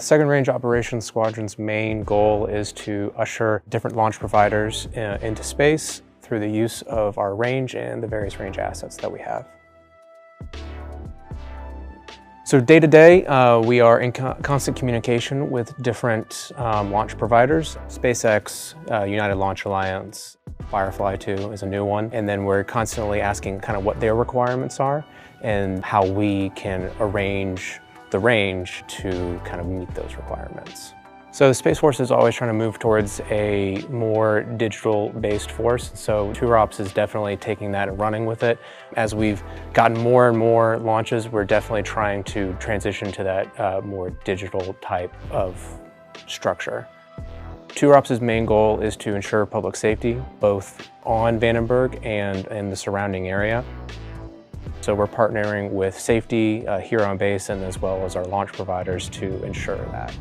The 2nd Range Operations Squadron's main goal is to usher different launch providers into space through the use of our range and the various range assets that we have. So day to day, we are in constant communication with different launch providers. SpaceX, United Launch Alliance, Firefly 2 is a new one. And then we're constantly asking kind of what their requirements are and how we can arrange the range to kind of meet those requirements. So the Space Force is always trying to move towards a more digital-based force. So 2ROPS is definitely taking that and running with it. As we've gotten more and more launches, we're definitely trying to transition to that more digital type of structure. 2ROPS' main goal is to ensure public safety, both on Vandenberg and in the surrounding area. So we're partnering with safety here on base and as well as our launch providers to ensure that.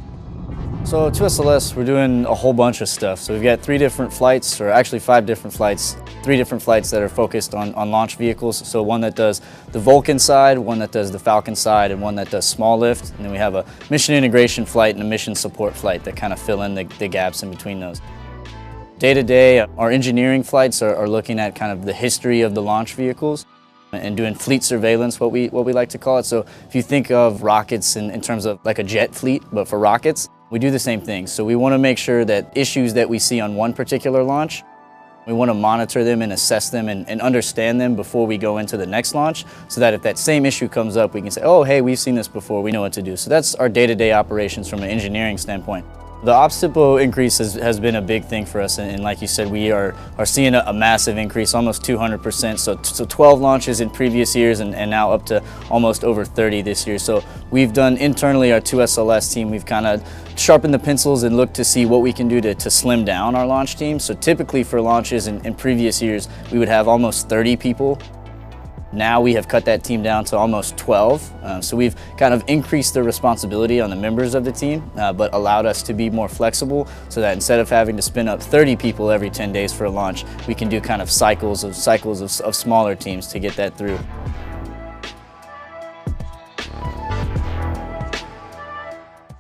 So at 2SLS, we're doing a whole bunch of stuff. So we've got 3 different flights, or actually 5 different flights, 3 different flights that are focused on launch vehicles. So one that does the Vulcan side, one that does the Falcon side, and one that does small lift. And then we have a mission integration flight and a mission support flight that kind of fill in the gaps in between those. Day to day, our engineering flights are looking at kind of the history of the launch vehicles and doing fleet surveillance, what we like to call it. So if you think of rockets in terms of like a jet fleet, but for rockets, we do the same thing. So we want to make sure that issues that we see on one particular launch, we want to monitor them and assess them and understand them before we go into the next launch, so that if that same issue comes up, we can say, oh, hey, we've seen this before, we know what to do. So that's our day-to-day operations from an engineering standpoint. The ops tempo increase has been a big thing for us, and like you said, we are seeing a massive increase, almost 200%. So 12 launches in previous years and now up to almost over 30 this year. So we've done internally, our 2SLS team, we've kind of sharpened the pencils and looked to see what we can do to slim down our launch team. So typically for launches in previous years, we would have almost 30 people. Now we have cut that team down to almost 12. So we've kind of increased the responsibility on the members of the team, but allowed us to be more flexible so that instead of having to spin up 30 people every 10 days for a launch, we can do kind of cycles of smaller teams to get that through.